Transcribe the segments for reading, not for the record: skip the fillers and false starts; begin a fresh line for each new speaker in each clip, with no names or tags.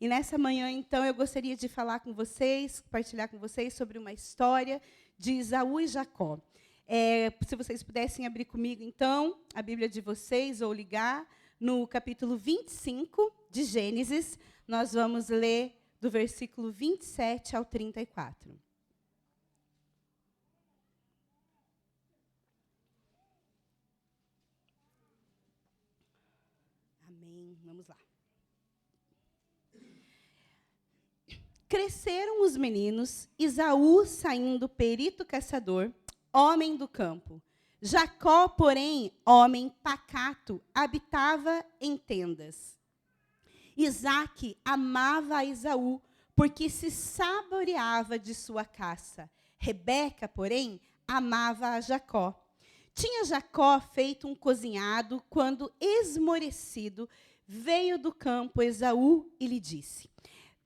E nessa manhã, então, eu gostaria de falar com vocês, compartilhar com vocês sobre uma história de Esaú e Jacó. Se vocês pudessem abrir comigo, então, a Bíblia de vocês, ou ligar no capítulo 25 de Gênesis, nós vamos ler do versículo 27 ao 34. Amém. Vamos lá. Cresceram os meninos, Esaú saindo perito caçador, homem do campo. Jacó, porém, homem pacato, habitava em tendas. Isaque amava a Esaú, porque se saboreava de sua caça. Rebeca, porém, amava a Jacó. Tinha Jacó feito um cozinhado, quando, esmorecido, veio do campo Esaú e lhe disse: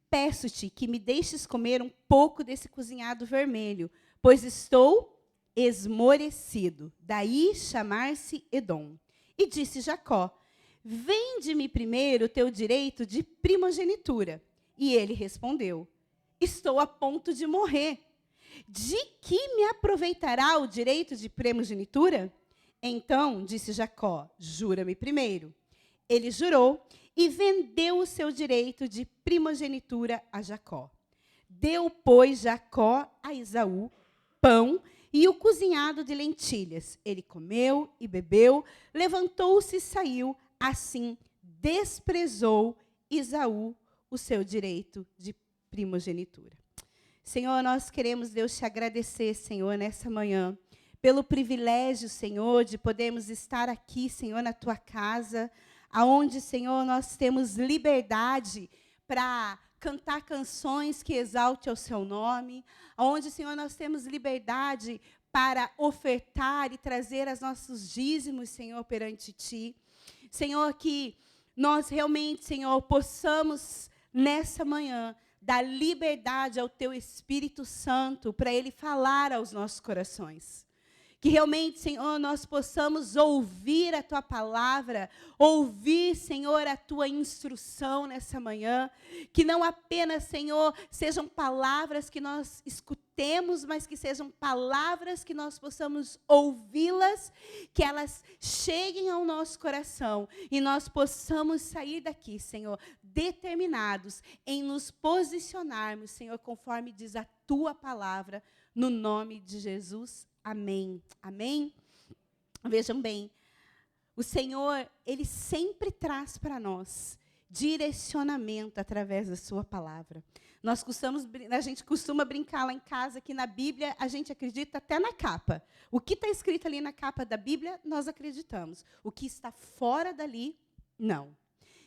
peço-te que me deixes comer um pouco desse cozinhado vermelho, pois estou esmorecido. Daí chamar-se Edom. E disse Jacó: vende-me primeiro o teu direito de primogenitura. E ele respondeu: estou a ponto de morrer. De que me aproveitará o direito de primogenitura? Então disse Jacó: jura-me primeiro. Ele jurou e vendeu o seu direito de primogenitura a Jacó. Deu, pois, Jacó a Esaú pão e o cozinhado de lentilhas. Ele comeu e bebeu, levantou-se e saiu. Assim, desprezou Esaú o seu direito de primogenitura. Senhor, nós queremos, Deus, te agradecer, Senhor, nessa manhã, pelo privilégio, Senhor, de podermos estar aqui, Senhor, na tua casa, aonde, Senhor, nós temos liberdade para cantar canções que exaltem o seu nome, aonde, Senhor, nós temos liberdade para ofertar e trazer os nossos dízimos, Senhor, perante ti. Senhor, que nós realmente, Senhor, possamos, nessa manhã, dar liberdade ao teu Espírito Santo para ele falar aos nossos corações. Que realmente, Senhor, nós possamos ouvir a tua palavra, ouvir, Senhor, a tua instrução nessa manhã. Que não apenas, Senhor, sejam palavras que nós escutemos, mas que sejam palavras que nós possamos ouvi-las, que elas cheguem ao nosso coração e nós possamos sair daqui, Senhor, determinados em nos posicionarmos, Senhor, conforme diz a tua palavra, no nome de Jesus. Amém. Amém? Vejam bem, o Senhor, Ele sempre traz para nós direcionamento através da sua palavra. A gente costuma brincar lá em casa que na Bíblia a gente acredita até na capa. O que está escrito ali na capa da Bíblia, nós acreditamos. O que está fora dali, não.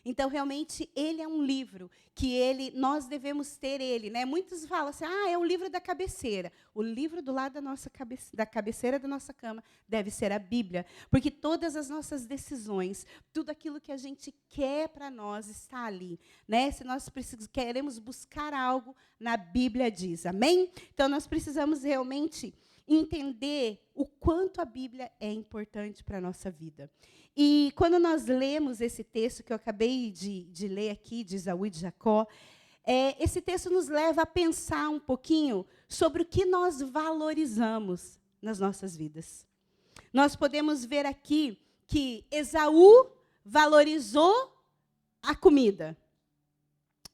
Então, realmente, ele é um livro que nós devemos ter ele. Né? Muitos falam assim, é o livro da cabeceira. O livro do lado da cabeceira da nossa cama deve ser a Bíblia. Porque todas as nossas decisões, tudo aquilo que a gente quer para nós está ali. Né? Se nós queremos buscar algo, na Bíblia diz. Amém? Então, nós precisamos realmente entender o quanto a Bíblia é importante para a nossa vida. E quando nós lemos esse texto que eu acabei de ler aqui, de Esaú e de Jacó, esse texto nos leva a pensar um pouquinho sobre o que nós valorizamos nas nossas vidas. Nós podemos ver aqui que Esaú valorizou a comida.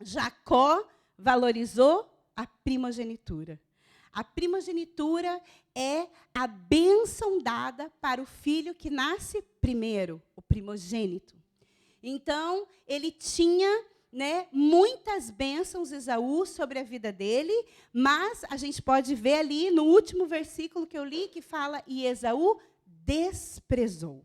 Jacó valorizou a primogenitura. A primogenitura é a bênção dada para o filho que nasce primeiro, o primogênito. Então, ele tinha, né, muitas bênçãos, Esaú, sobre a vida dele, mas a gente pode ver ali no último versículo que eu li, que fala, e Esaú desprezou.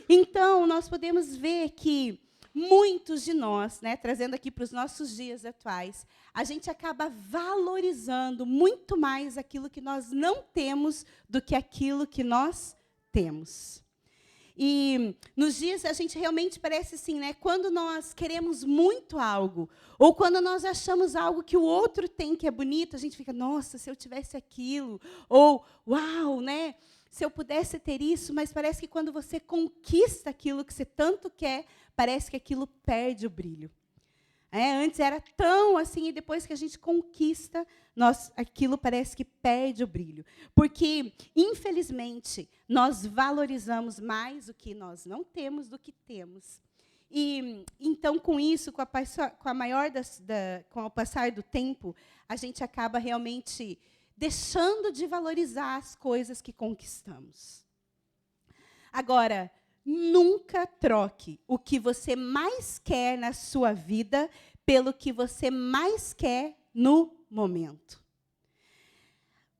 Então, nós podemos ver que muitos de nós, né, trazendo aqui para os nossos dias atuais, a gente acaba valorizando muito mais aquilo que nós não temos do que aquilo que nós temos. E nos dias a gente realmente parece assim, né, quando nós queremos muito algo, ou quando nós achamos algo que o outro tem que é bonito, a gente fica, nossa, se eu tivesse aquilo, ou uau, né? Se eu pudesse ter isso, mas parece que quando você conquista aquilo que você tanto quer, parece que aquilo perde o brilho. Antes era tão assim, e depois que a gente conquista, aquilo parece que perde o brilho. Porque, infelizmente, nós valorizamos mais o que nós não temos do que temos. E então, com isso, com o passar do tempo, a gente acaba realmente deixando de valorizar as coisas que conquistamos. Agora, nunca troque o que você mais quer na sua vida pelo que você mais quer no momento.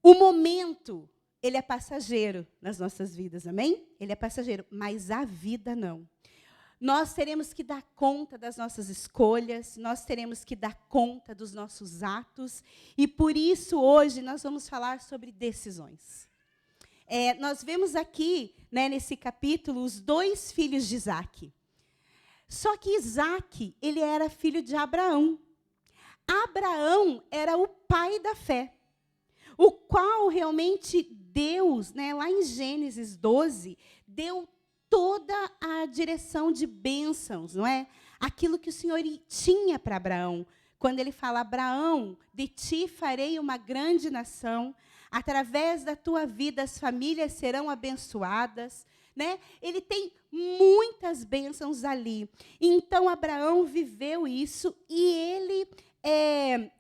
O momento, ele é passageiro nas nossas vidas, amém? Ele é passageiro, mas a vida não. Nós teremos que dar conta das nossas escolhas, nós teremos que dar conta dos nossos atos, e por isso, hoje, nós vamos falar sobre decisões. Nós vemos aqui, nesse capítulo, os 2 filhos de Isaque. Só que Isaque, ele era filho de Abraão. Abraão era o pai da fé, o qual realmente Deus, lá em Gênesis 12, deu toda a direção de bênçãos, não é? Aquilo que o Senhor tinha para Abraão. Quando ele fala, Abraão, de ti farei uma grande nação, através da tua vida as famílias serão abençoadas, né? Ele tem muitas bênçãos ali. Então, Abraão viveu isso e ele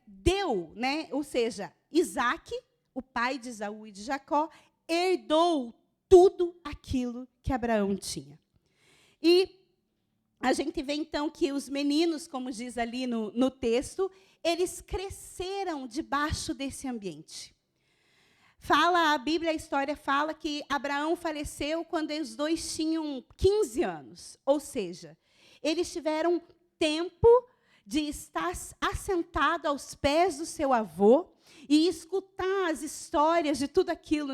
deu, ou seja, Isaque, o pai de Esaú e de Jacó, herdou tudo aquilo que Abraão tinha. E a gente vê, então, que os meninos, como diz ali no texto, eles cresceram debaixo desse ambiente. A Bíblia, a história fala que Abraão faleceu quando os 2 tinham 15 anos. Ou seja, eles tiveram tempo de estar assentado aos pés do seu avô e escutar as histórias de tudo aquilo,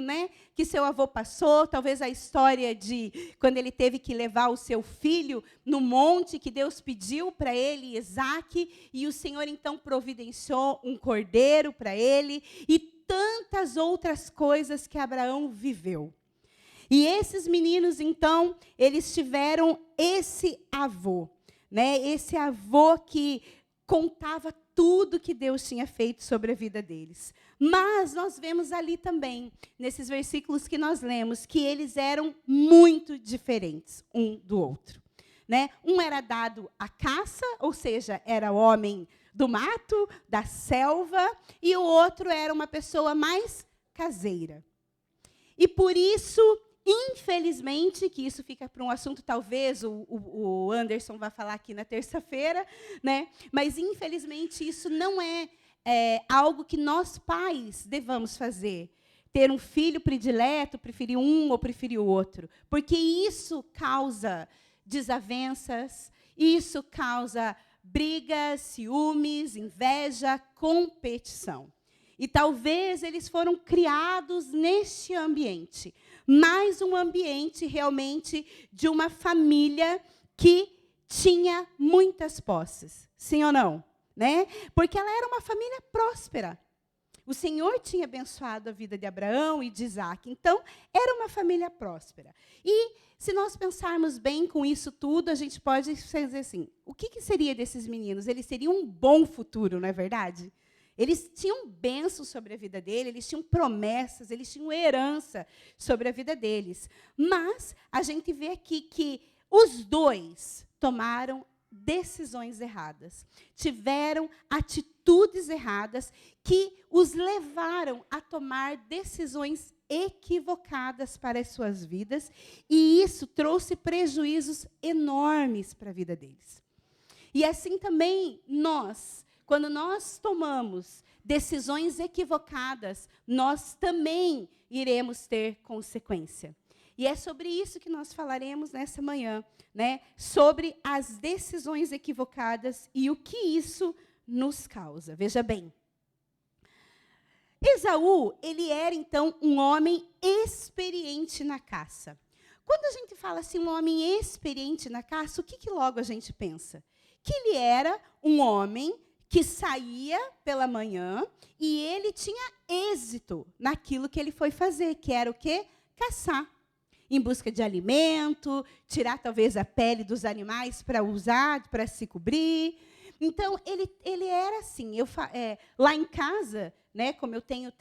que seu avô passou, talvez a história de quando ele teve que levar o seu filho no monte, que Deus pediu para ele, Isaque, e o Senhor, então, providenciou um cordeiro para ele, e tantas outras coisas que Abraão viveu. E esses meninos, então, eles tiveram esse avô, esse avô que contava tudo que Deus tinha feito sobre a vida deles. Mas nós vemos ali também, nesses versículos que nós lemos, que eles eram muito diferentes um do outro. Um era dado à caça, ou seja, era homem do mato, da selva, e o outro era uma pessoa mais caseira. E por isso, infelizmente, que isso fica para um assunto, talvez o Anderson vá falar aqui na terça-feira, mas, infelizmente, isso não é algo que nós, pais, devamos fazer. Ter um filho predileto, preferir um ou preferir o outro. Porque isso causa desavenças, isso causa brigas, ciúmes, inveja, competição. E talvez eles foram criados neste ambiente, mas um ambiente realmente de uma família que tinha muitas posses. Sim ou não? Porque ela era uma família próspera. O Senhor tinha abençoado a vida de Abraão e de Isaque. Então, era uma família próspera. E, se nós pensarmos bem com isso tudo, a gente pode dizer assim, o que seria desses meninos? Eles teriam um bom futuro, não é verdade? Eles tinham bênçãos sobre a vida deles, eles tinham promessas, eles tinham herança sobre a vida deles. Mas a gente vê aqui que os 2 tomaram decisões erradas, tiveram atitudes erradas que os levaram a tomar decisões equivocadas para as suas vidas, e isso trouxe prejuízos enormes para a vida deles. E assim também quando nós tomamos decisões equivocadas, nós também iremos ter consequência. E é sobre isso que nós falaremos nessa manhã, sobre as decisões equivocadas e o que isso nos causa. Veja bem. Esaú, ele era, então, um homem experiente na caça. Quando a gente fala assim, um homem experiente na caça, o que logo a gente pensa? Que ele era um homem que saía pela manhã e ele tinha êxito naquilo que ele foi fazer, que era o quê? Caçar. Em busca de alimento, tirar talvez a pele dos animais para usar, para se cobrir. Então, ele era assim. Lá em casa, né, como eu tenho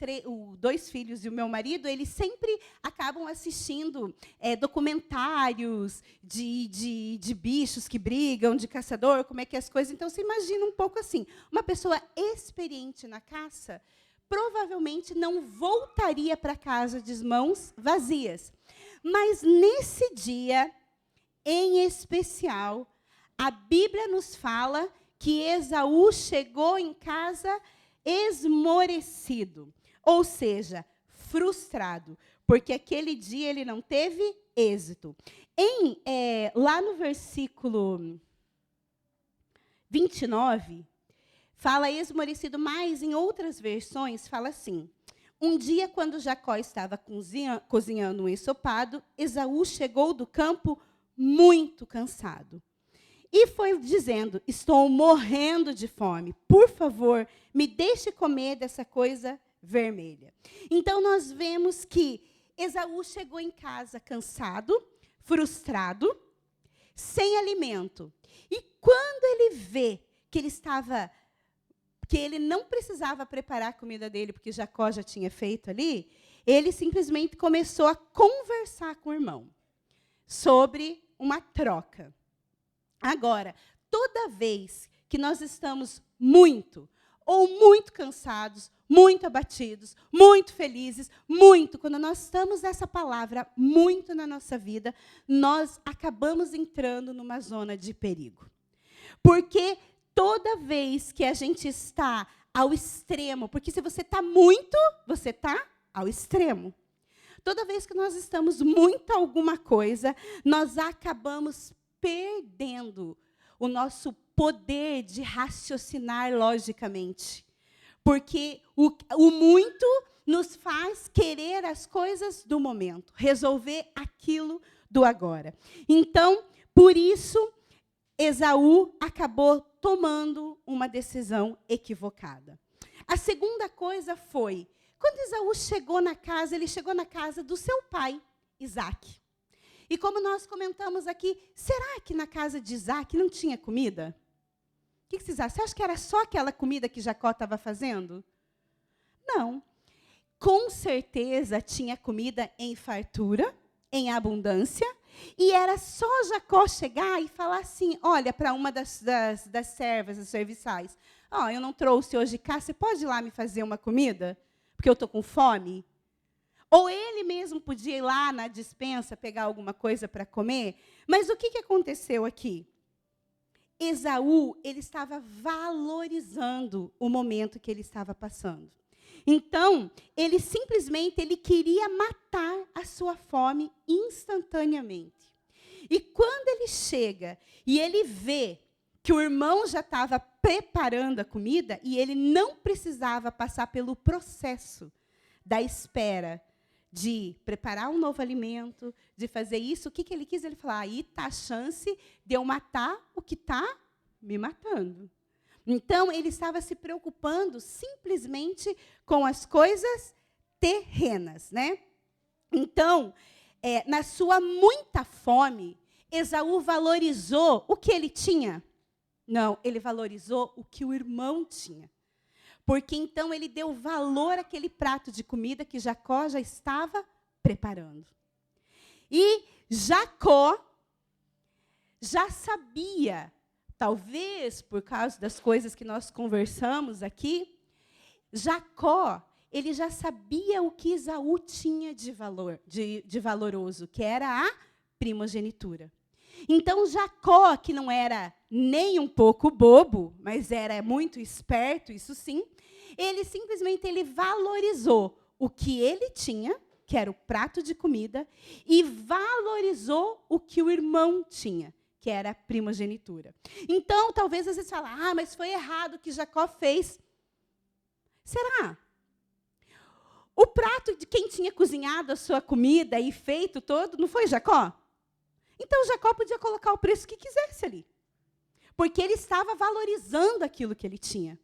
2 filhos e o meu marido, eles sempre acabam assistindo documentários de bichos que brigam, de caçador, como é que é as coisas. Então, você imagina um pouco assim, uma pessoa experiente na caça provavelmente não voltaria para casa de mãos vazias. Mas, nesse dia, em especial, a Bíblia nos fala que Esaú chegou em casa esmorecido, ou seja, frustrado, porque aquele dia ele não teve êxito. Lá no versículo 29, fala esmorecido, mas em outras versões fala assim: um dia, quando Jacó estava cozinhando um ensopado, Esaú chegou do campo muito cansado. E foi dizendo: estou morrendo de fome. Por favor, me deixe comer dessa coisa vermelha. Então, nós vemos que Esaú chegou em casa cansado, frustrado, sem alimento. E quando ele vê que ele não precisava preparar a comida dele, porque Jacó já tinha feito ali, ele simplesmente começou a conversar com o irmão sobre uma troca. Agora, toda vez que nós estamos muito cansados, muito abatidos, muito felizes, quando nós estamos nessa palavra muito na nossa vida, nós acabamos entrando numa zona de perigo. Porque toda vez que a gente está ao extremo, porque se você está muito, você está ao extremo. Toda vez que nós estamos muito alguma coisa, nós acabamos perdendo o nosso poder de raciocinar logicamente. Porque o muito nos faz querer as coisas do momento, resolver aquilo do agora. Então, por isso, Esaú acabou tomando uma decisão equivocada. A segunda coisa foi, quando Esaú chegou na casa, ele chegou na casa do seu pai, Isaque. E como nós comentamos aqui, será que na casa de Isaque não tinha comida? O que vocês acham? Você acha que era só aquela comida que Jacó estava fazendo? Não. Com certeza tinha comida em fartura, em abundância, e era só Jacó chegar e falar assim, olha, para uma das servas, das serviçais, eu não trouxe hoje cá, você pode ir lá me fazer uma comida? Porque eu estou com fome? Ou ele mesmo podia ir lá na despensa pegar alguma coisa para comer. Mas o que aconteceu aqui? Esaú, ele estava valorizando o momento que ele estava passando. Então, ele queria matar a sua fome instantaneamente. E quando ele chega e ele vê que o irmão já estava preparando a comida e ele não precisava passar pelo processo da espera, de preparar um novo alimento, de fazer isso, o que ele quis? Ele falou, aí está a chance de eu matar o que está me matando. Então, ele estava se preocupando simplesmente com as coisas terrenas, né? Então, na sua muita fome, Esaú valorizou o que ele tinha? Não, ele valorizou o que o irmão tinha. Porque então ele deu valor àquele prato de comida que Jacó já estava preparando. E Jacó já sabia, talvez por causa das coisas que nós conversamos aqui, Jacó, ele já sabia o que Esaú tinha de valor, de valoroso, que era a primogenitura. Então, Jacó, que não era nem um pouco bobo, mas era muito esperto, isso sim, ele simplesmente valorizou o que ele tinha, que era o prato de comida, e valorizou o que o irmão tinha, que era a primogenitura. Então, talvez às vezes fale, mas foi errado o que Jacó fez. Será? O prato de quem tinha cozinhado a sua comida e feito todo, não foi Jacó? Então, Jacó podia colocar o preço que quisesse ali. Porque ele estava valorizando aquilo que ele tinha.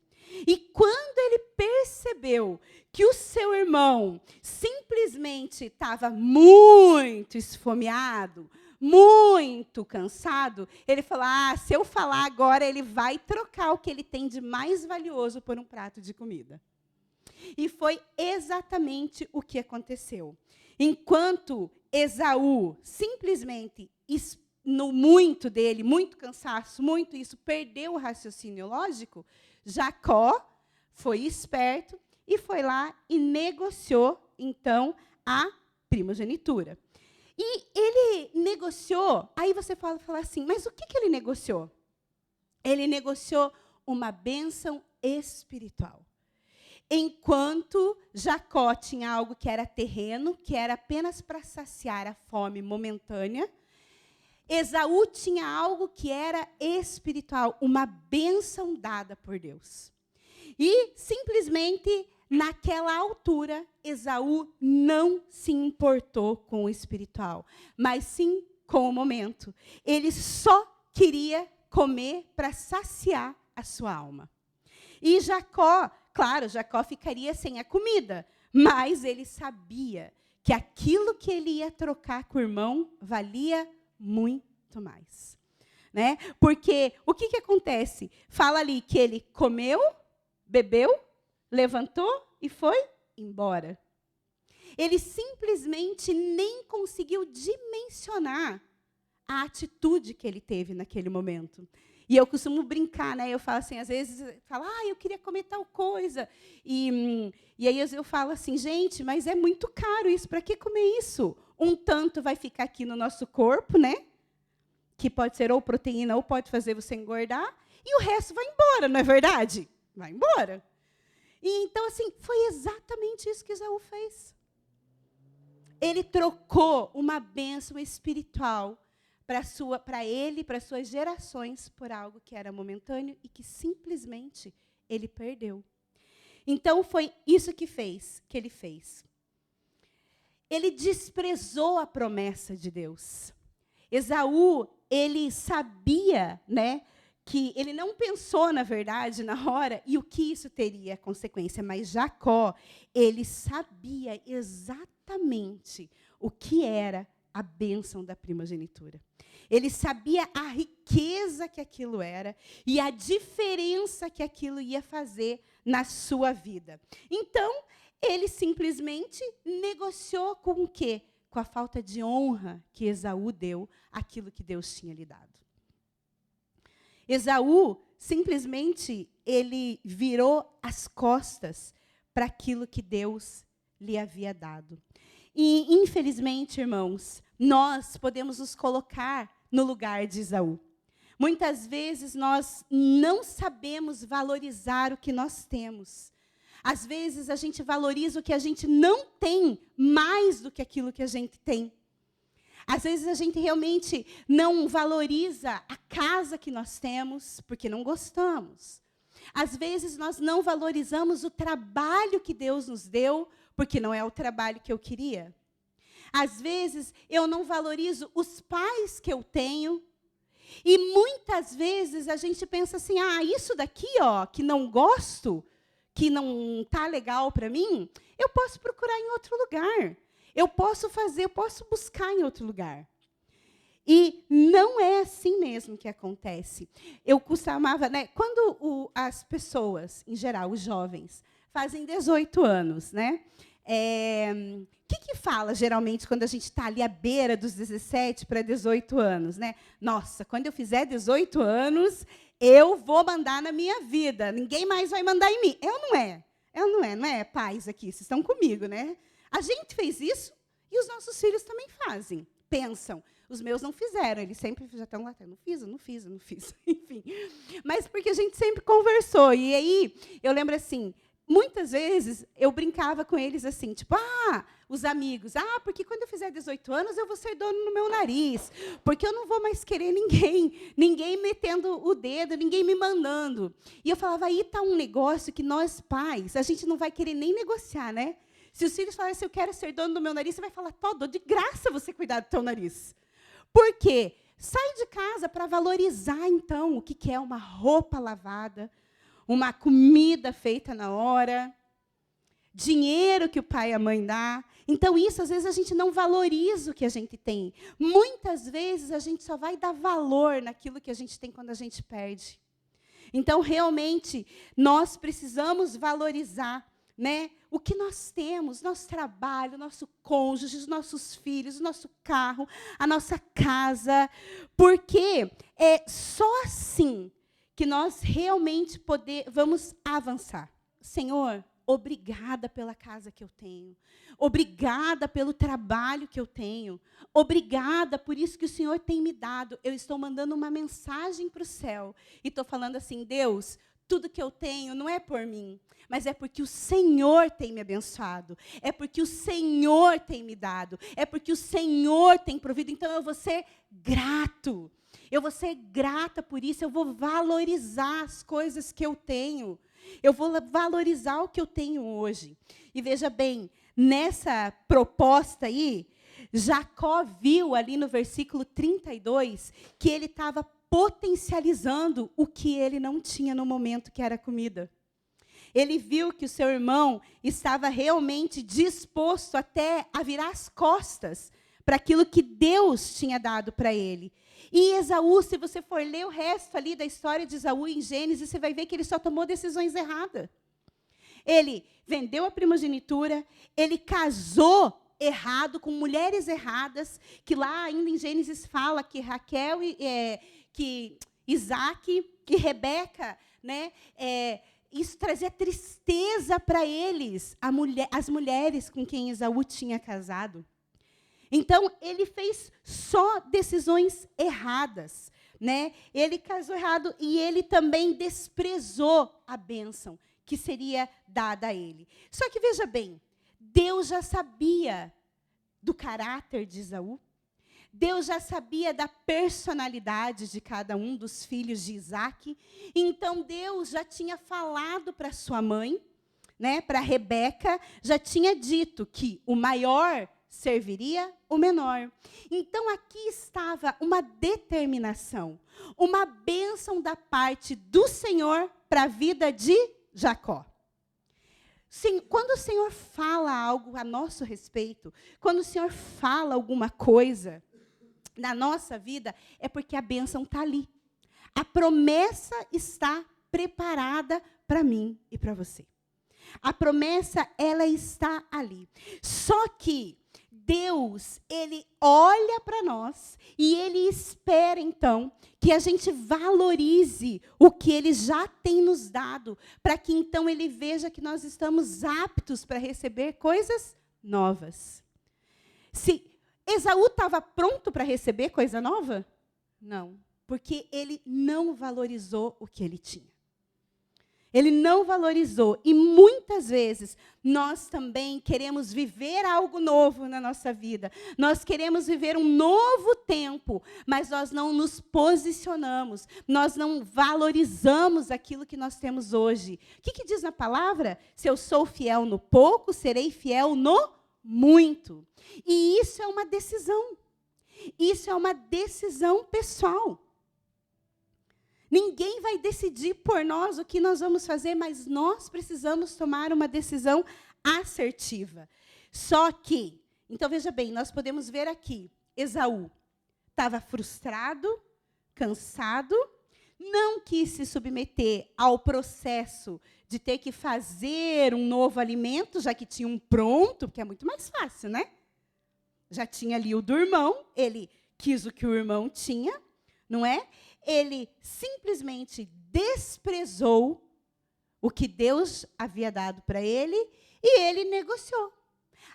E quando ele percebeu que o seu irmão simplesmente estava muito esfomeado, muito cansado, ele falou, se eu falar agora, ele vai trocar o que ele tem de mais valioso por um prato de comida. E foi exatamente o que aconteceu. Enquanto Esaú simplesmente, no muito dele, muito cansaço, muito isso, perdeu o raciocínio lógico, Jacó foi esperto e foi lá e negociou, então, a primogenitura. E ele negociou, aí você fala assim, mas o que ele negociou? Ele negociou uma bênção espiritual. Enquanto Jacó tinha algo que era terreno, que era apenas para saciar a fome momentânea, Esaú tinha algo que era espiritual, uma bênção dada por Deus. E, simplesmente, naquela altura, Esaú não se importou com o espiritual, mas sim com o momento. Ele só queria comer para saciar a sua alma. E Jacó, claro, Jacó ficaria sem a comida, mas ele sabia que aquilo que ele ia trocar com o irmão valia muito mais. Né? Porque o que acontece? Fala ali que ele comeu, bebeu, levantou e foi embora. Ele simplesmente nem conseguiu dimensionar a atitude que ele teve naquele momento. E eu costumo brincar, né? Eu falo assim, às vezes, eu queria comer tal coisa. E aí eu falo assim, gente, mas é muito caro isso, para que comer isso? Um tanto vai ficar aqui no nosso corpo, né? Que pode ser ou proteína, ou pode fazer você engordar, e o resto vai embora, não é verdade? Vai embora. E então, assim, foi exatamente isso que Esaú fez. Ele trocou uma bênção espiritual para ele, para suas gerações, por algo que era momentâneo e que simplesmente ele perdeu. Então, foi isso que ele fez. Ele desprezou a promessa de Deus. Esaú, ele sabia, né, que ele não pensou, na verdade, na hora, e o que isso teria consequência, mas Jacó, ele sabia exatamente o que era a bênção da primogenitura. Ele sabia a riqueza que aquilo era e a diferença que aquilo ia fazer na sua vida. Então, ele simplesmente negociou com o quê? Com a falta de honra que Esaú deu àquilo que Deus tinha lhe dado. Esaú, simplesmente, ele virou as costas para aquilo que Deus lhe havia dado. E, infelizmente, irmãos, nós podemos nos colocar no lugar de Esaú. Muitas vezes nós não sabemos valorizar o que nós temos. Às vezes a gente valoriza o que a gente não tem mais do que aquilo que a gente tem. Às vezes a gente realmente não valoriza a casa que nós temos porque não gostamos. Às vezes nós não valorizamos o trabalho que Deus nos deu porque não é o trabalho que eu queria. Às vezes, eu não valorizo os pais que eu tenho. E muitas vezes a gente pensa assim, isso daqui, que não gosto, que não está legal para mim, eu posso procurar em outro lugar. Eu posso buscar em outro lugar. E não é assim mesmo que acontece. Eu costumava, né, quando as pessoas, em geral, os jovens, fazem 18 anos, né? O que fala, geralmente, quando a gente está ali à beira dos 17 para 18 anos? Né? Nossa, quando eu fizer 18 anos, eu vou mandar na minha vida. Ninguém mais vai mandar em mim. Não é, pais aqui? Vocês estão comigo, né? A gente fez isso e os nossos filhos também fazem. Pensam. Os meus não fizeram. Eles sempre já estão lá. Eu não fiz. Enfim. Mas porque a gente sempre conversou. E aí, eu lembro assim... Muitas vezes, eu brincava com eles assim, tipo, os amigos, porque quando eu fizer 18 anos, eu vou ser dono no meu nariz, porque eu não vou mais querer ninguém metendo o dedo, ninguém me mandando. E eu falava, aí está um negócio que nós pais, a gente não vai querer nem negociar, né? Se os filhos falarem, eu quero ser dono do meu nariz, você vai falar, dou de graça você cuidar do teu nariz. Por quê? Sai de casa para valorizar, então, o que é uma roupa lavada, uma comida feita na hora, dinheiro que o pai e a mãe dá. Então, isso, às vezes, a gente não valoriza o que a gente tem. Muitas vezes, a gente só vai dar valor naquilo que a gente tem quando a gente perde. Então, realmente, nós precisamos valorizar, né, o que nós temos, nosso trabalho, nosso cônjuge, os nossos filhos, o nosso carro, a nossa casa, porque é só assim que nós realmente vamos avançar. Senhor, obrigada pela casa que eu tenho. Obrigada pelo trabalho que eu tenho. Obrigada por isso que o Senhor tem me dado. Eu estou mandando uma mensagem para o céu. E estou falando assim, Deus, tudo que eu tenho não é por mim, mas é porque o Senhor tem me abençoado. É porque o Senhor tem me dado. É porque o Senhor tem provido. Então, eu vou ser grato. Eu vou ser grata por isso. Eu vou valorizar as coisas que eu tenho. Eu vou valorizar o que eu tenho hoje. E veja bem, nessa proposta aí, Jacó viu ali no versículo 32 que ele estava potencializando o que ele não tinha no momento, que era comida. Ele viu que o seu irmão estava realmente disposto até a virar as costas para aquilo que Deus tinha dado para ele. E Esaú, se você for ler o resto ali da história de Esaú em Gênesis, você vai ver que ele só tomou decisões erradas. Ele vendeu a primogenitura, ele casou errado, com mulheres erradas, que lá ainda em Gênesis fala que Raquel, que Isaac, que Rebeca, né, isso trazia tristeza para eles, as mulheres com quem Esaú tinha casado. Então, ele fez só decisões erradas, né? Ele casou errado e ele também desprezou a bênção que seria dada a ele. Só que, veja bem, Deus já sabia do caráter de Esaú. Deus já sabia da personalidade de cada um dos filhos de Isaac. Então, Deus já tinha falado para sua mãe, né, para Rebeca, já tinha dito que o maior serviria o menor. Então, aqui estava uma determinação, uma bênção da parte do Senhor para a vida de Jacó. Sim, quando o Senhor fala algo a nosso respeito, quando o Senhor fala alguma coisa na nossa vida, é porque a bênção está ali. A promessa está preparada para mim e para você. A promessa, ela está ali. Só que Deus, ele olha para nós e ele espera, então, que a gente valorize o que ele já tem nos dado, para que, então, ele veja que nós estamos aptos para receber coisas novas. Se Esaú estava pronto para receber coisa nova? Não, porque ele não valorizou o que ele tinha. Ele não valorizou. E muitas vezes nós também queremos viver algo novo na nossa vida. Nós queremos viver um novo tempo, mas nós não nos posicionamos. Nós não valorizamos aquilo que nós temos hoje. O que diz na palavra? Se eu sou fiel no pouco, serei fiel no muito. E isso é uma decisão. Isso é uma decisão pessoal. Ninguém vai decidir por nós o que nós vamos fazer, mas nós precisamos tomar uma decisão assertiva. Só que, então veja bem, nós podemos ver aqui, Esaú estava frustrado, cansado, não quis se submeter ao processo de ter que fazer um novo alimento, já que tinha um pronto, porque é muito mais fácil, né? Já tinha ali o do irmão, ele quis o que o irmão tinha, não é? Ele simplesmente desprezou o que Deus havia dado para ele e ele negociou.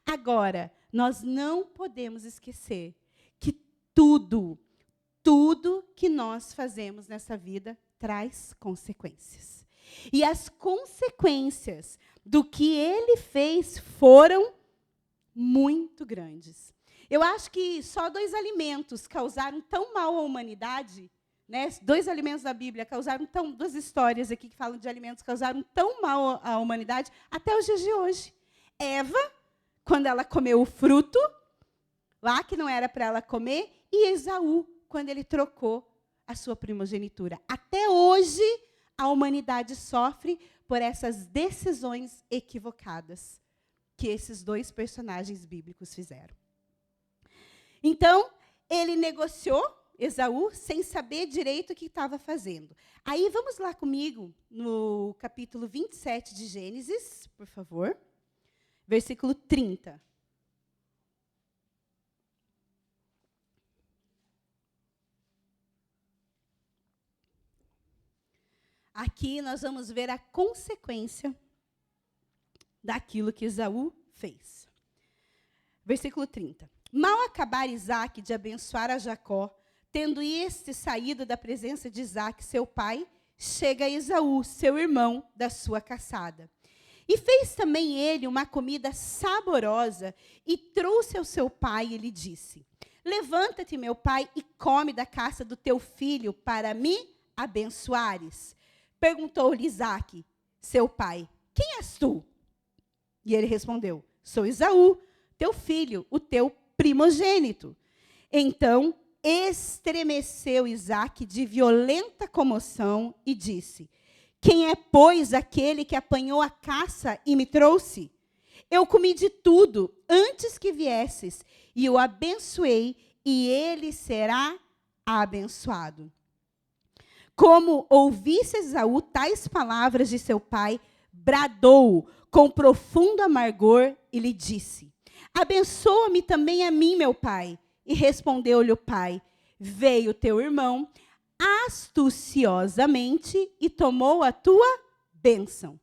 Agora, nós não podemos esquecer que tudo que nós fazemos nessa vida traz consequências. E as consequências do que ele fez foram muito grandes. Eu acho que só 2 alimentos causaram tão mal à humanidade, né? 2 alimentos da Bíblia causaram 2 histórias aqui que falam de alimentos que causaram tão mal à humanidade até os dias de hoje. Eva, quando ela comeu o fruto, lá que não era para ela comer, e Esaú, quando ele trocou a sua primogenitura. Até hoje, a humanidade sofre por essas decisões equivocadas. que esses dois personagens bíblicos fizeram. Então, ele negociou, Esaú, sem saber direito o que estava fazendo. Aí, vamos lá comigo no capítulo 27 de Gênesis, por favor. Versículo 30. Aqui nós vamos ver a consequência daquilo que Esaú fez. Versículo 30. Mal acabar Isaque de abençoar a Jacó, tendo este saído da presença de Isaque, seu pai, chega Esaú, seu irmão, da sua caçada. E fez também ele uma comida saborosa e trouxe ao seu pai e lhe disse: levanta-te, meu pai, e come da caça do teu filho para me abençoares. Perguntou-lhe Isaque, seu pai: quem és tu? E ele respondeu: sou Esaú, teu filho, o teu primogênito. Então estremeceu Isaque de violenta comoção e disse: quem é, pois, aquele que apanhou a caça e me trouxe? Eu comi de tudo antes que viesses, e o abençoei, e ele será abençoado. Como ouvisse Esaú tais palavras de seu pai, bradou com profundo amargor e lhe disse: abençoa-me também a mim, meu pai. E respondeu-lhe o pai: veio teu irmão astuciosamente e tomou a tua bênção.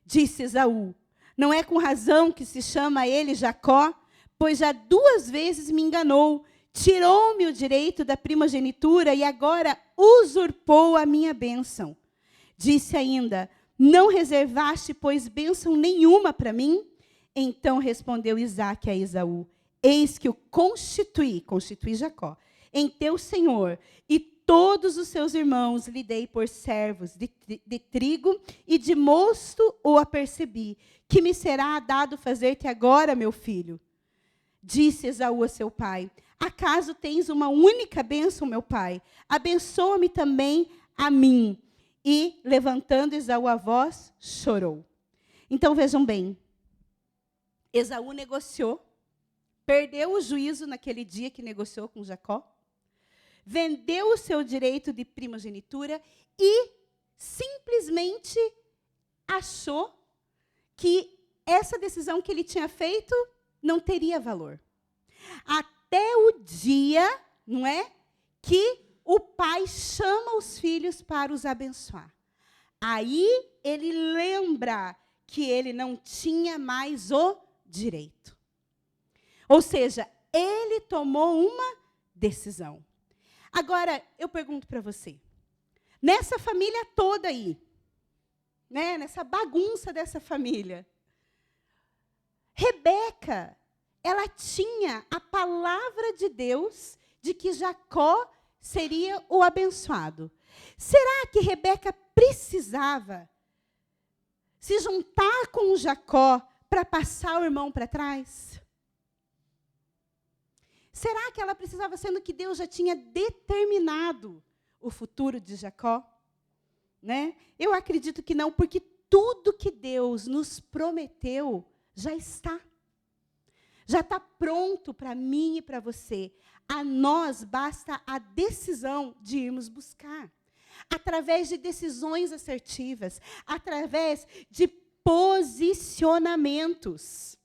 Disse Esaú: não é com razão que se chama ele Jacó, pois já 2 vezes me enganou, tirou-me o direito da primogenitura e agora usurpou a minha bênção. Disse ainda: não reservaste, pois, bênção nenhuma para mim? Então respondeu Isaque a Esaú: eis que o constituí Jacó, em teu senhor, e todos os seus irmãos lhe dei por servos de trigo e de mosto o apercebi, que me será dado fazer-te agora, meu filho? Disse Esaú a seu pai: acaso tens uma única bênção, meu pai? Abençoa-me também a mim. E, levantando Esaú a voz, chorou. Então, vejam bem, Esaú negociou, perdeu o juízo naquele dia que negociou com Jacó, vendeu o seu direito de primogenitura e simplesmente achou que essa decisão que ele tinha feito não teria valor. Até o dia, não é, que o pai chama os filhos para os abençoar. Aí ele lembra que ele não tinha mais o direito. Ou seja, ele tomou uma decisão. Agora, eu pergunto para você, nessa família toda aí, né, nessa bagunça dessa família, Rebeca, ela tinha a palavra de Deus de que Jacó seria o abençoado. Será que Rebeca precisava se juntar com Jacó para passar o irmão para trás? Será que ela precisava, sendo que Deus já tinha determinado o futuro de Jacó? Né? Eu acredito que não, porque tudo que Deus nos prometeu já está. Já está pronto para mim e para você. A nós basta a decisão de irmos buscar. Através de decisões assertivas, através de posicionamentos.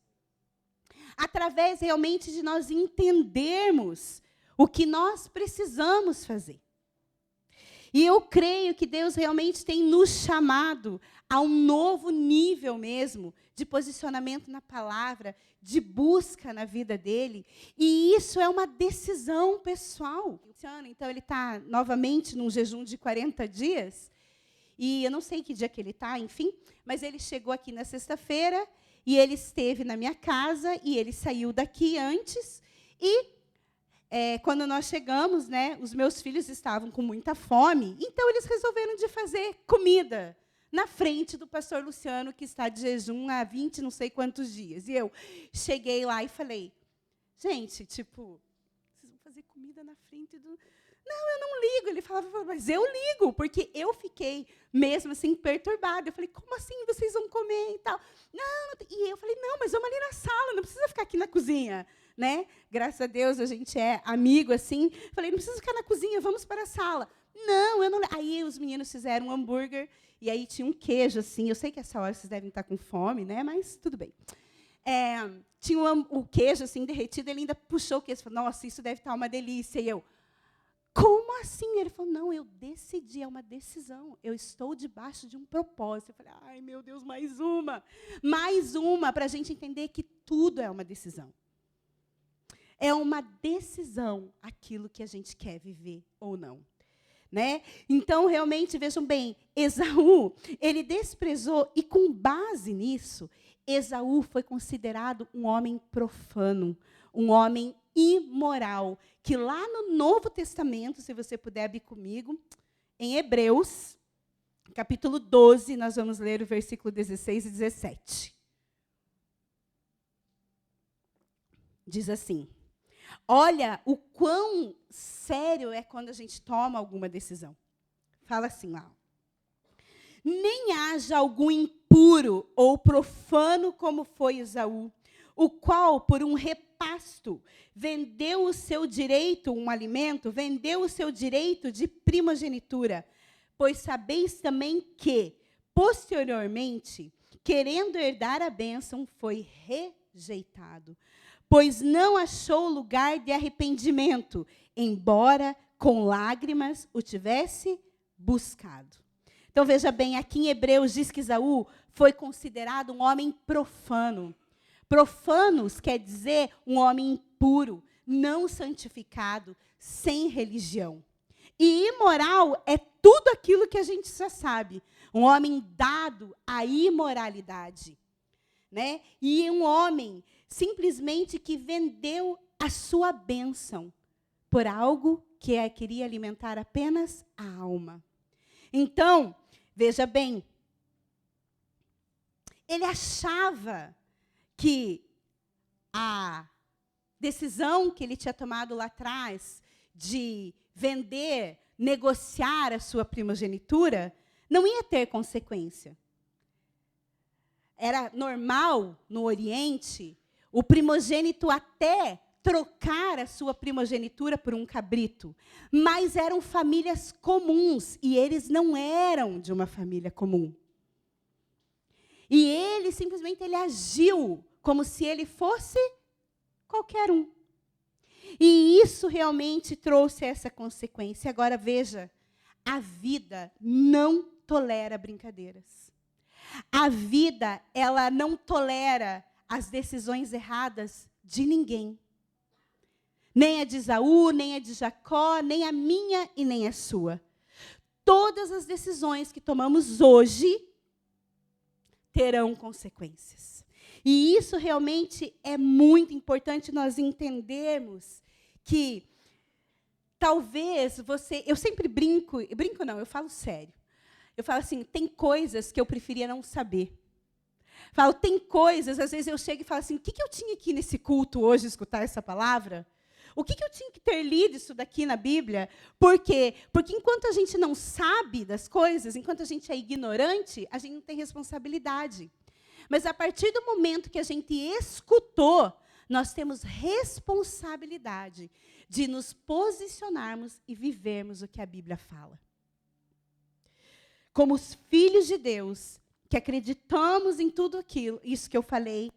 Através realmente de nós entendermos o que nós precisamos fazer. E eu creio que Deus realmente tem nos chamado a um novo nível mesmo de posicionamento na palavra, de busca na vida dele. E isso é uma decisão pessoal. Então, ele está novamente num jejum de 40 dias. E eu não sei que dia que ele está, enfim. Mas ele chegou aqui na sexta-feira e ele esteve na minha casa e ele saiu daqui antes. E quando nós chegamos, né, os meus filhos estavam com muita fome, então eles resolveram de fazer comida na frente do pastor Luciano, que está de jejum há 20 não sei quantos dias. E eu cheguei lá e falei: gente, tipo, vocês vão fazer comida na frente Não, eu não ligo. Ele falava, mas eu ligo, porque eu fiquei mesmo assim perturbada. Eu falei, como assim vocês vão comer e tal? Não, e eu falei, não, mas vamos ali na sala, não precisa ficar aqui na cozinha. Né? Graças a Deus a gente é amigo assim. Falei, não precisa ficar na cozinha, vamos para a sala. Não, eu não. Aí os meninos fizeram um hambúrguer e aí tinha um queijo assim. Eu sei que essa hora vocês devem estar com fome, né? Mas tudo bem. Tinha o queijo assim derretido. Ele ainda puxou o queijo. Falou, nossa, isso deve estar uma delícia. E eu, como assim? Ele falou, não, eu decidi, é uma decisão. Eu estou debaixo de um propósito. Eu falei, ai meu Deus, mais uma para a gente entender que tudo é uma decisão. É uma decisão aquilo que a gente quer viver ou não. Né? Então, realmente, vejam bem, Esaú, ele desprezou, e com base nisso, Esaú foi considerado um homem profano, um homem imoral, que lá no Novo Testamento, se você puder abrir comigo, em Hebreus, capítulo 12, nós vamos ler o versículo 16 e 17. Diz assim, olha o quão sério é quando a gente toma alguma decisão. Fala assim lá. Nem haja algum impuro ou profano como foi Esaú, o qual, por um repasto, vendeu o seu direito, um alimento, vendeu o seu direito de primogenitura. Pois sabeis também que, posteriormente, querendo herdar a bênção, foi rejeitado. Pois não achou lugar de arrependimento, embora com lágrimas o tivesse buscado. Então, veja bem, aqui em Hebreus diz que Esaú foi considerado um homem profano. Profanos quer dizer um homem impuro, não santificado, sem religião. E imoral é tudo aquilo que a gente já sabe. Um homem dado à imoralidade. Né? E um homem simplesmente que vendeu a sua bênção por algo que queria alimentar apenas a alma. Então, veja bem, ele achava que a decisão que ele tinha tomado lá atrás de vender, negociar a sua primogenitura, não ia ter consequência. Era normal, no Oriente, o primogênito até trocar a sua primogenitura por um cabrito. Mas eram famílias comuns, e eles não eram de uma família comum. E ele simplesmente agiu como se ele fosse qualquer um. E isso realmente trouxe essa consequência. Agora, veja, a vida não tolera brincadeiras. A vida, ela não tolera as decisões erradas de ninguém. Nem a de Esaú, nem a de Jacó, nem a minha e nem a sua. Todas as decisões que tomamos hoje terão consequências. E isso realmente é muito importante nós entendermos que talvez você... Eu sempre brinco não, eu falo sério. Eu falo assim, tem coisas que eu preferia não saber. Falo, tem coisas, às vezes eu chego e falo assim, o que eu tinha aqui nesse culto hoje, escutar essa palavra? O que eu tinha que ter lido isso daqui na Bíblia? Por quê? Porque enquanto a gente não sabe das coisas, enquanto a gente é ignorante, a gente não tem responsabilidade. Mas a partir do momento que a gente escutou, nós temos responsabilidade de nos posicionarmos e vivermos o que a Bíblia fala. Como os filhos de Deus, que acreditamos em tudo aquilo, isso que eu falei,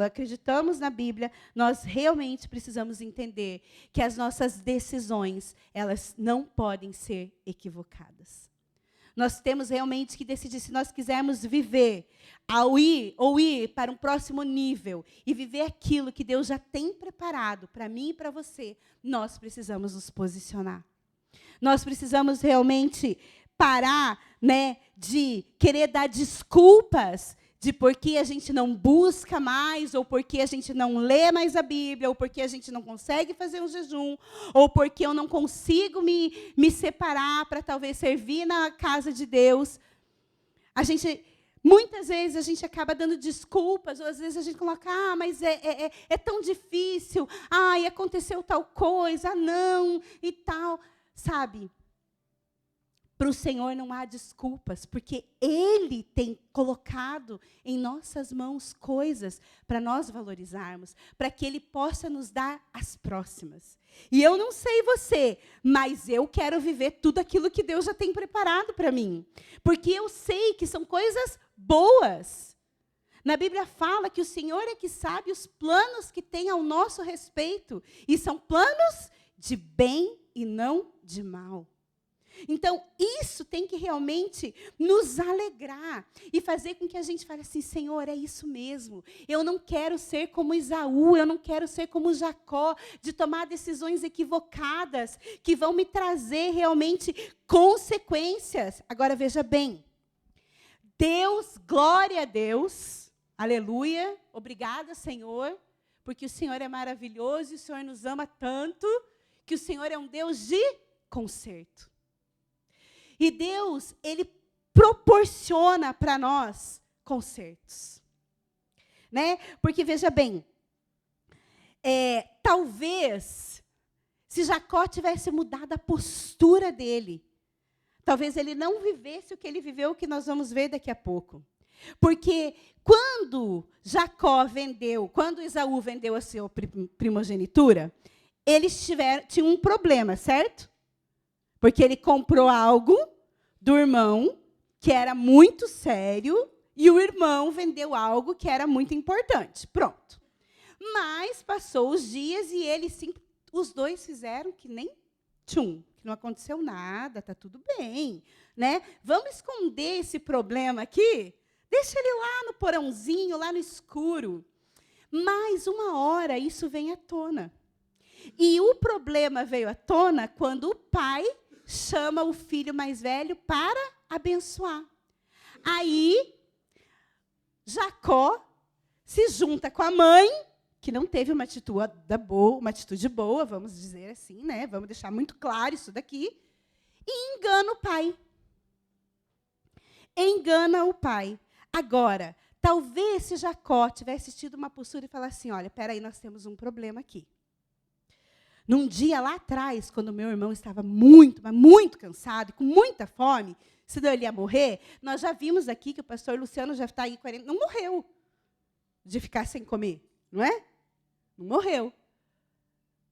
acreditamos na Bíblia, nós realmente precisamos entender que as nossas decisões, elas não podem ser equivocadas. Nós temos realmente que decidir se nós quisermos viver, ir para um próximo nível e viver aquilo que Deus já tem preparado para mim e para você, nós precisamos nos posicionar. Nós precisamos realmente parar, né, de querer dar desculpas de por que a gente não busca mais, ou porque a gente não lê mais a Bíblia, ou porque a gente não consegue fazer um jejum, ou porque eu não consigo me separar para talvez servir na casa de Deus. Muitas vezes a gente acaba dando desculpas, ou às vezes a gente coloca, mas é tão difícil, aconteceu tal coisa, não, e tal. sabe, para o Senhor não há desculpas, porque Ele tem colocado em nossas mãos coisas para nós valorizarmos, para que Ele possa nos dar as próximas. E eu não sei você, mas eu quero viver tudo aquilo que Deus já tem preparado para mim, porque eu sei que são coisas boas. Na Bíblia fala que o Senhor é que sabe os planos que tem ao nosso respeito, e são planos de bem e não de mal. Então, isso tem que realmente nos alegrar e fazer com que a gente fale assim, Senhor, é isso mesmo. Eu não quero ser como Esaú, eu não quero ser como Jacó, de tomar decisões equivocadas que vão me trazer realmente consequências. Agora, veja bem, Deus, glória a Deus, aleluia, obrigada, Senhor, porque o Senhor é maravilhoso e o Senhor nos ama tanto que o Senhor é um Deus de conserto. E Deus, Ele proporciona para nós consertos. Né? Porque, veja bem, talvez, se Jacó tivesse mudado a postura dele, talvez ele não vivesse o que ele viveu, que nós vamos ver daqui a pouco. Porque quando Esaú vendeu a sua primogenitura, eles tinham um problema, certo? Porque ele comprou algo do irmão que era muito sério e o irmão vendeu algo que era muito importante. Pronto. Mas passou os dias e os dois fizeram que nem que não aconteceu nada, está tudo bem, né? Vamos esconder esse problema aqui? Deixa ele lá no porãozinho, lá no escuro. Mas uma hora isso vem à tona. E o problema veio à tona quando o pai chama o filho mais velho para abençoar. Aí, Jacó se junta com a mãe, que não teve uma atitude boa, vamos dizer assim, né? Vamos deixar muito claro isso daqui, e engana o pai. Engana o pai. Agora, talvez se Jacó tivesse tido uma postura e falasse assim, olha, espera aí, nós temos um problema aqui. Num dia lá atrás, quando meu irmão estava muito, mas muito cansado, e com muita fome, senão ele ia morrer, nós já vimos aqui que o pastor Luciano já está aí 40, não morreu de ficar sem comer, não é? Não morreu.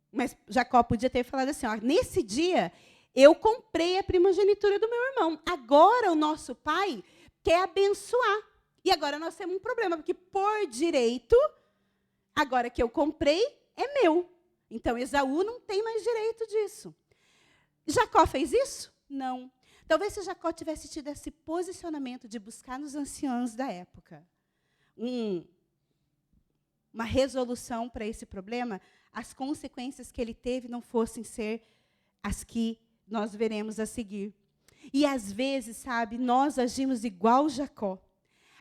Mas Jacó podia ter falado assim, ó, nesse dia, eu comprei a primogenitura do meu irmão. Agora o nosso pai quer abençoar. E agora nós temos um problema, porque por direito, agora que eu comprei, é meu. Então, Esaú não tem mais direito disso. Jacó fez isso? Não. Talvez se Jacó tivesse tido esse posicionamento de buscar nos anciãos da época uma resolução para esse problema, as consequências que ele teve não fossem ser as que nós veremos a seguir. E, às vezes, sabe, nós agimos igual Jacó.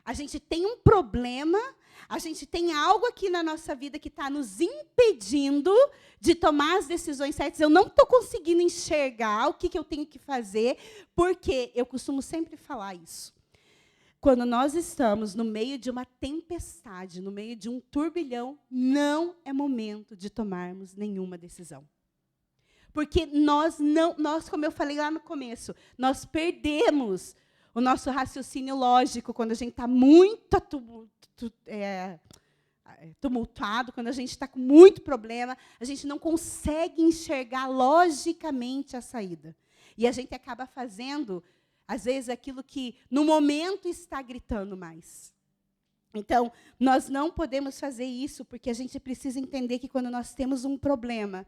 A gente tem um problema, a gente tem algo aqui na nossa vida que está nos impedindo de tomar as decisões certas. Eu não estou conseguindo enxergar o que eu tenho que fazer, porque eu costumo sempre falar isso. Quando nós estamos no meio de uma tempestade, no meio de um turbilhão, não é momento de tomarmos nenhuma decisão. Porque nós, como eu falei lá no começo, nós perdemos o nosso raciocínio lógico quando a gente está muito tumultuado, quando a gente está com muito problema, a gente não consegue enxergar logicamente a saída. E a gente acaba fazendo, às vezes, aquilo que no momento está gritando mais. Então, nós não podemos fazer isso, porque a gente precisa entender que quando nós temos um problema,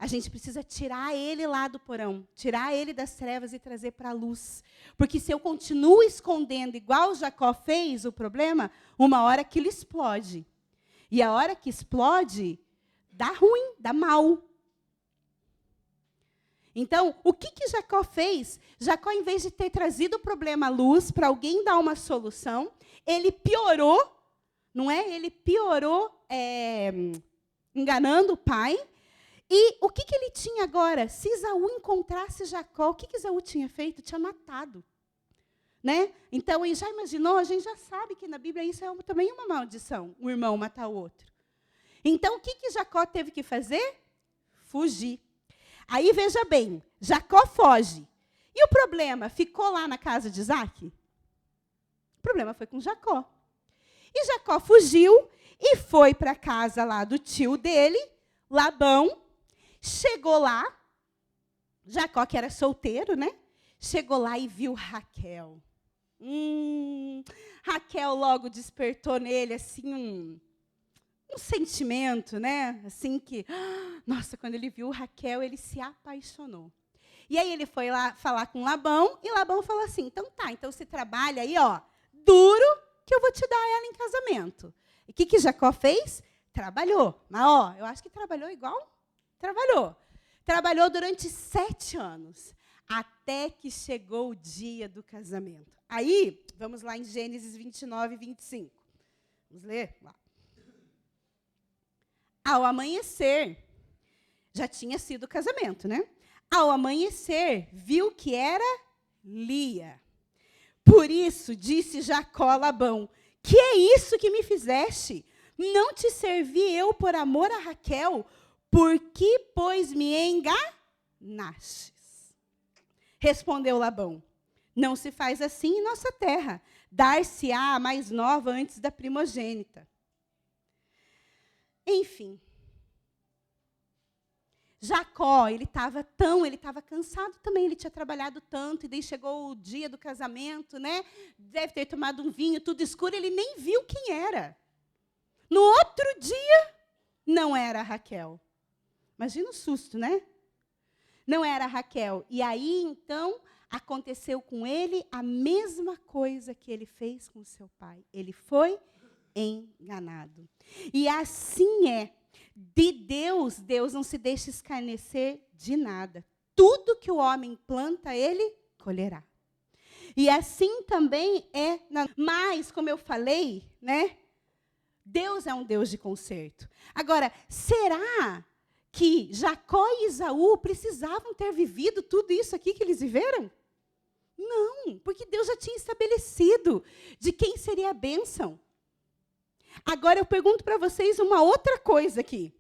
a gente precisa tirar ele lá do porão, tirar ele das trevas e trazer para a luz. Porque se eu continuo escondendo, igual Jacó fez o problema, uma hora aquilo explode. E a hora que explode, dá ruim, dá mal. Então, o que Jacó fez? Jacó, em vez de ter trazido o problema à luz, para alguém dar uma solução, ele piorou, não é? Ele piorou enganando o pai. E o que ele tinha agora? Se Esaú encontrasse Jacó, o que Esaú tinha feito? Tinha matado. Né? Então, ele já imaginou? A gente já sabe que na Bíblia isso é também uma maldição, um irmão matar o outro. Então, o que Jacó teve que fazer? Fugir. Aí, veja bem, Jacó foge. E o problema ficou lá na casa de Isaac? O problema foi com Jacó. E Jacó fugiu e foi para a casa lá do tio dele, Labão. Chegou lá, Jacó, que era solteiro, né? Chegou lá e viu Raquel. Raquel logo despertou nele, assim, um sentimento, né? Assim que, nossa, quando ele viu Raquel, ele se apaixonou. E aí ele foi lá falar com Labão, e Labão falou assim, então tá, então você trabalha aí, ó, duro, que eu vou te dar ela em casamento. E o que Jacó fez? Trabalhou. Mas, ó, eu acho que trabalhou igual? Trabalhou. Trabalhou durante 7 anos, até que chegou o dia do casamento. Aí, vamos lá em Gênesis 29, 25. Vamos ler lá. Ao amanhecer, já tinha sido o casamento, né? Ao amanhecer, viu que era Lia. Por isso, disse Jacó a Labão, que é isso que me fizeste? Não te servi eu por amor a Raquel? Por que, pois, me enganastes? Respondeu Labão, não se faz assim em nossa terra. Dar-se-á a mais nova antes da primogênita. Enfim. Jacó, ele estava cansado também, ele tinha trabalhado tanto, e daí chegou o dia do casamento, né? Deve ter tomado um vinho, tudo escuro, ele nem viu quem era. No outro dia, não era Raquel. Imagina o susto, né? Não era Raquel. E aí, então, aconteceu com ele a mesma coisa que ele fez com seu pai. Ele foi enganado. E assim é. De Deus, Deus não se deixa escarnecer de nada. Tudo que o homem planta, ele colherá. E assim também é. Mas, como eu falei, né? Deus é um Deus de conserto. Agora, será que Jacó e Esaú precisavam ter vivido tudo isso aqui que eles viveram? Não, porque Deus já tinha estabelecido de quem seria a bênção. Agora eu pergunto para vocês uma outra coisa aqui.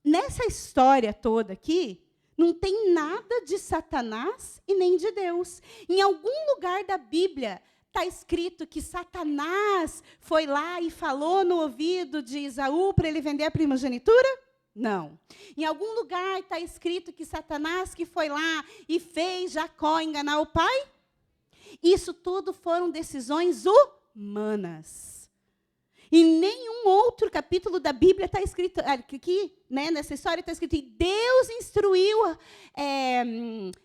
Nessa história toda aqui, não tem nada de Satanás e nem de Deus. Em algum lugar da Bíblia está escrito que Satanás foi lá e falou no ouvido de Esaú para ele vender a primogenitura? Não. Em algum lugar está escrito que Satanás que foi lá e fez Jacó enganar o pai? Isso tudo foram decisões humanas. Em nenhum outro capítulo da Bíblia está escrito, aqui, né, nessa história está escrito, Deus instruiu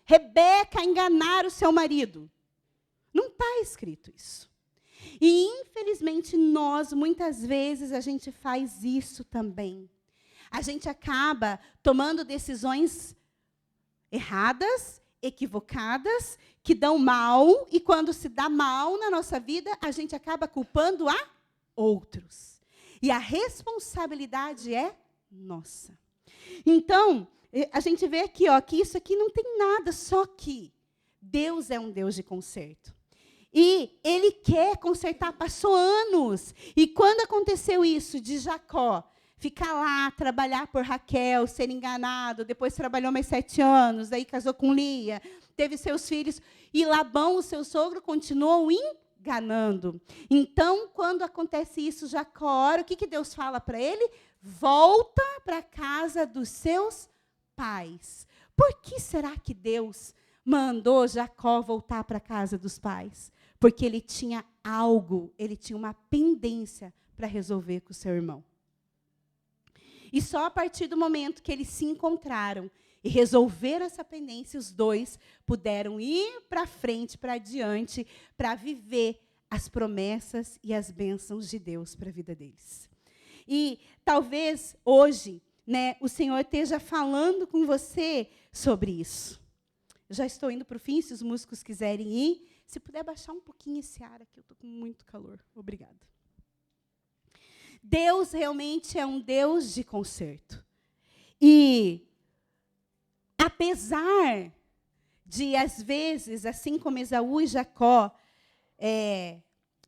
Rebeca a enganar o seu marido. Não está escrito isso. E, infelizmente, nós, muitas vezes, a gente faz isso também. A gente acaba tomando decisões erradas, equivocadas, que dão mal, e quando se dá mal na nossa vida, a gente acaba culpando a outros. E a responsabilidade é nossa. Então, a gente vê aqui, ó, que isso aqui não tem nada, só que Deus é um Deus de conserto. E Ele quer consertar, passou anos. E quando aconteceu isso de Jacó ficar lá, trabalhar por Raquel, ser enganado, depois trabalhou mais 7 anos, daí casou com Lia, teve seus filhos, e Labão, o seu sogro, continuou enganando. Então, quando acontece isso, Jacó ora, o que Deus fala para ele? Volta para a casa dos seus pais. Por que será que Deus mandou Jacó voltar para a casa dos pais? Porque ele tinha algo, ele tinha uma pendência para resolver com o seu irmão. E só a partir do momento que eles se encontraram e resolveram essa pendência, os dois puderam ir para frente, para adiante, para viver as promessas e as bênçãos de Deus para a vida deles. E talvez hoje, né, o Senhor esteja falando com você sobre isso. Eu já estou indo para o fim, se os músicos quiserem ir. Se puder baixar um pouquinho esse ar aqui, eu estou com muito calor. Obrigada. Deus realmente é um Deus de conserto. E, apesar de, às vezes, assim como Esaú e Jacó,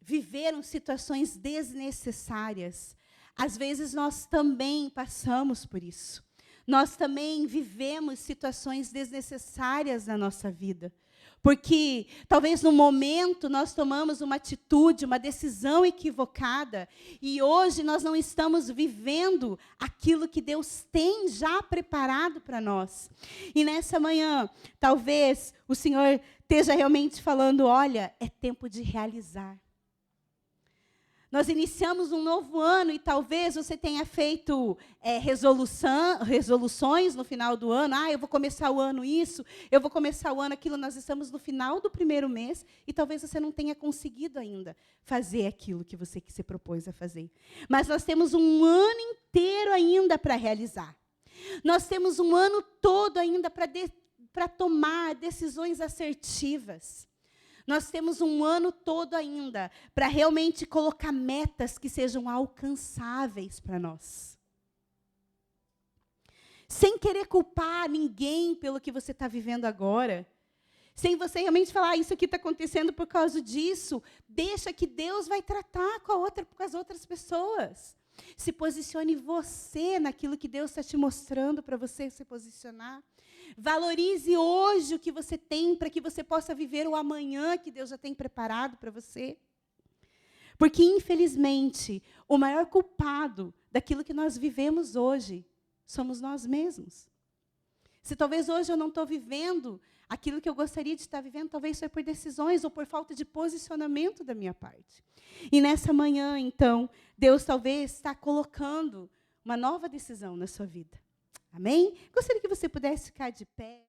viveram situações desnecessárias, às vezes nós também passamos por isso. Nós também vivemos situações desnecessárias na nossa vida. Porque talvez no momento nós tomamos uma atitude, uma decisão equivocada, e hoje nós não estamos vivendo aquilo que Deus tem já preparado para nós. E nessa manhã, talvez o Senhor esteja realmente falando, olha, é tempo de realizar. Nós iniciamos um novo ano e talvez você tenha feito resoluções no final do ano. Eu vou começar o ano isso, eu vou começar o ano aquilo. Nós estamos no final do primeiro mês e talvez você não tenha conseguido ainda fazer aquilo que você se propôs a fazer. Mas nós temos um ano inteiro ainda para realizar. Nós temos um ano todo ainda para tomar decisões assertivas. Nós temos um ano todo ainda para realmente colocar metas que sejam alcançáveis para nós. Sem querer culpar ninguém pelo que você está vivendo agora. Sem você realmente falar, isso aqui está acontecendo por causa disso. Deixa que Deus vai tratar com as outras pessoas. Se posicione você naquilo que Deus está te mostrando para você se posicionar. Valorize hoje o que você tem para que você possa viver o amanhã que Deus já tem preparado para você. Porque, infelizmente, o maior culpado daquilo que nós vivemos hoje somos nós mesmos. Se talvez hoje eu não estou vivendo aquilo que eu gostaria de estar vivendo, talvez foi por decisões ou por falta de posicionamento da minha parte. E nessa manhã, então, Deus talvez está colocando uma nova decisão na sua vida. Amém? Gostaria que você pudesse ficar de pé.